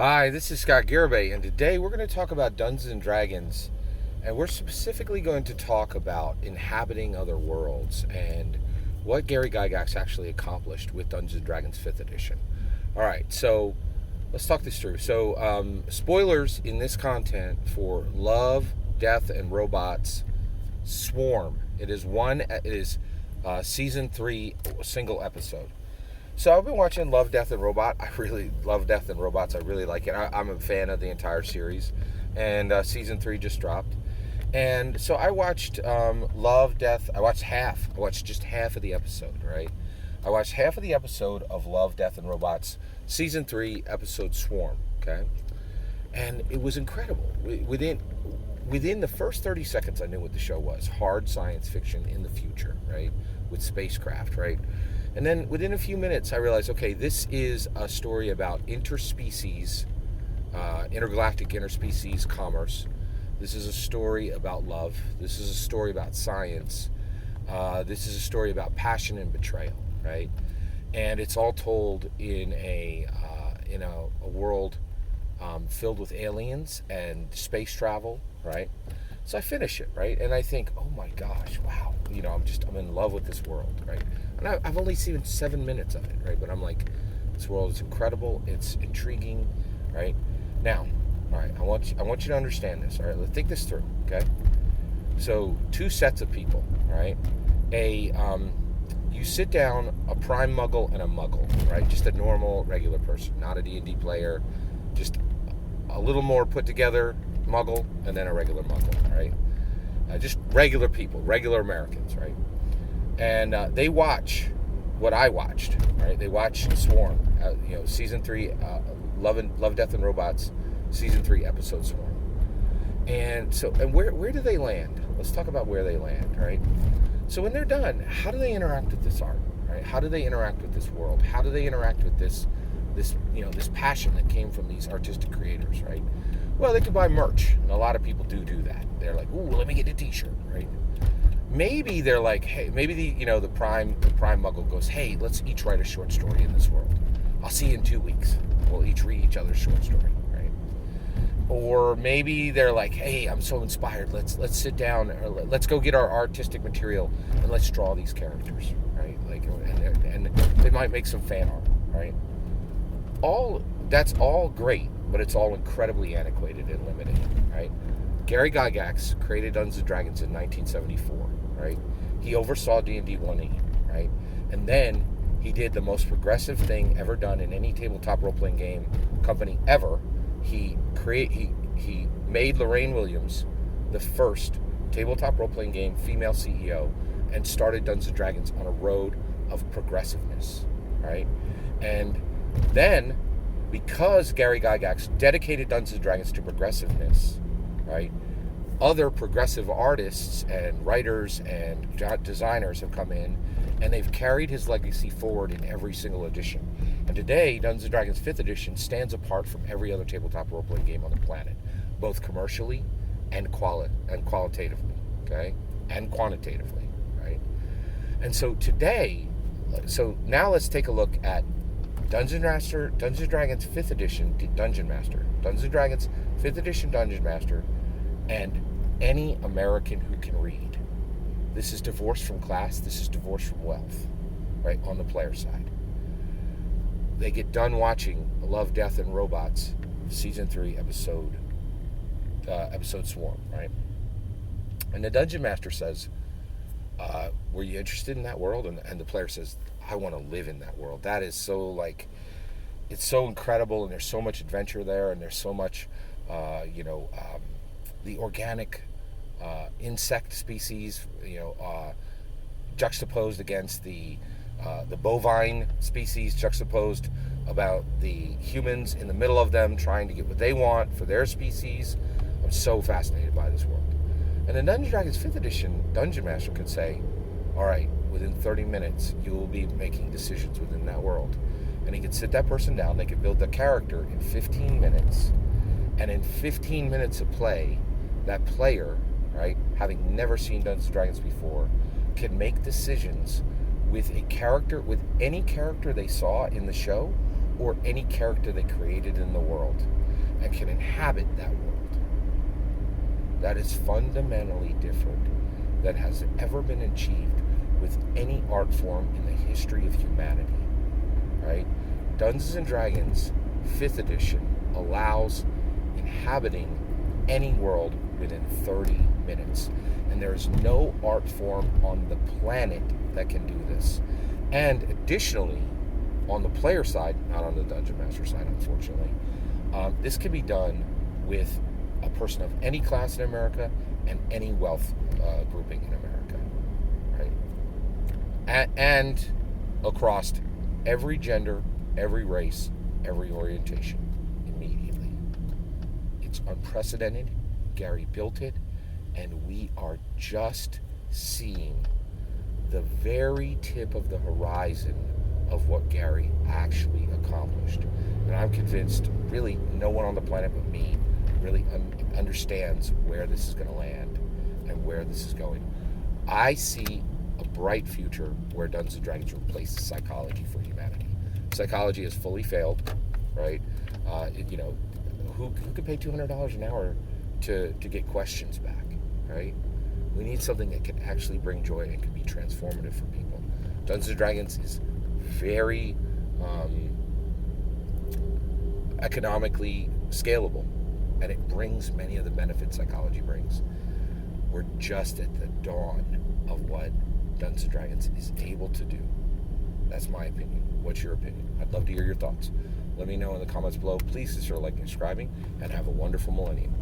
Hi, this is Scott Garibay, and today we're going to talk about Dungeons and Dragons, and we're specifically going to talk about inhabiting other worlds and what Gary Gygax actually accomplished with Dungeons and Dragons 5th edition. All right, so let's talk this through. So, spoilers in this content for Love, Death, and Robots Swarm. It is season 3, single episode. So I've been watching Love, Death, and Robot. I really love Death and Robots. I really like it. I'm a fan of the entire series. And season 3 just dropped. And so I watched Love, Death. I watched half. I watched just half of the episode, right? I watched half of the episode of Love, Death, and Robots, season 3, episode Swarm, okay? And it was incredible. Within the first 30 seconds, I knew what the show was. Hard science fiction in the future, right? With spacecraft, right? And then within a few minutes, I realized, okay, this is a story about interspecies, intergalactic interspecies commerce. This is a story about love. This is a story about science. This is a story about passion and betrayal, right? And it's all told in a world filled with aliens and space travel, right? So I finish it, right? And I think, oh my gosh, wow. I'm in love with this world, right? And I've only seen 7 minutes of it, right? But I'm like, this world is incredible. It's intriguing, right? Now, all right, I want you to understand this, all right? Let's think this through, okay? So 2 sets of people, right? You sit down, a prime muggle and a muggle, right? Just a normal, regular person, not a D&D player, just a little more put together muggle, and then a regular muggle, right? Just regular people, regular Americans, right? And they watch what I watched, right? They watch Swarm, season 3, Love, Death, and Robots, season 3, episode Swarm. And so, and where do they land? Let's talk about where they land, right? So when they're done, how do they interact with this art, right? How do they interact with this world? How do they interact with this passion that came from these artistic creators, right? Well, they could buy merch, and a lot of people do that. They're like, ooh, let me get a t-shirt, right? Maybe they're like, hey, maybe the prime muggle goes, hey, let's each write a short story in this world. I'll see you in 2 weeks. We'll each read each other's short story, right? Or maybe they're like, hey, I'm so inspired. Let's sit down, or let's go get our artistic material and let's draw these characters, right? Like, and they might make some fan art, right? That's all great, but it's all incredibly antiquated and limited, right? Gary Gygax created Dungeons and Dragons in 1974, right? He oversaw D&D 1E, right? And then he did the most progressive thing ever done in any tabletop role-playing game company ever. He made Lorraine Williams the first tabletop role-playing game female CEO and started Dungeons and Dragons on a road of progressiveness, right? And then, because Gary Gygax dedicated Dungeons and Dragons to progressiveness, right, other progressive artists and writers and designers have come in, and they've carried his legacy forward in every single edition. And today, Dungeons and Dragons 5th edition stands apart from every other tabletop role-playing game on the planet, both commercially and qualitatively, okay, and quantitatively, right? And so now let's take a look at Dungeons and Dragons 5th edition Dungeon Master, Dungeons and Dragons 5th edition Dungeon Master, and any American who can read. This is divorced from class. This is divorced from wealth, right, on the player side. They get done watching Love, Death, and Robots, season 3, episode Swarm, right? And the Dungeon Master says, were you interested in that world? And the player says, I want to live in that world. That is so, it's so incredible, and there's so much adventure there, and there's so much, the organic insect species, juxtaposed against the bovine species, juxtaposed about the humans in the middle of them trying to get what they want for their species. I'm so fascinated by this world. And in Dungeons & Dragons 5th edition, Dungeon Master could say, all right, within 30 minutes, you will be making decisions within that world. And he could sit that person down, they could build the character in 15 minutes, and in 15 minutes of play, that player, right, having never seen Dungeons & Dragons before, can make decisions with a character, with any character they saw in the show, or any character they created in the world and can inhabit that world. That is fundamentally different than has ever been achieved with any art form in the history of humanity, right? Dungeons and Dragons 5th edition allows inhabiting any world within 30 minutes. And there is no art form on the planet that can do this. And additionally, on the player side, not on the Dungeon Master side, unfortunately, this can be done with a person of any class in America and any wealth grouping in America, right? And across every gender, every race, every orientation, immediately. It's unprecedented. Gary built it, and we are just seeing the very tip of the horizon of what Gary actually accomplished. And I'm convinced really no one on the planet but me really understands where this is going to land and where this is going. I see a bright future where Dungeons & Dragons replaces psychology for humanity. Psychology has fully failed, right? Who can pay $200 an hour to get questions back, right? We need something that can actually bring joy and can be transformative for people. Dungeons & Dragons is very economically scalable, and it brings many of the benefits psychology brings. We're just at the dawn of what Dungeons & Dragons is able to do. That's my opinion. What's your opinion? I'd love to hear your thoughts. Let me know in the comments below. Please consider liking and subscribing, and have a wonderful millennium.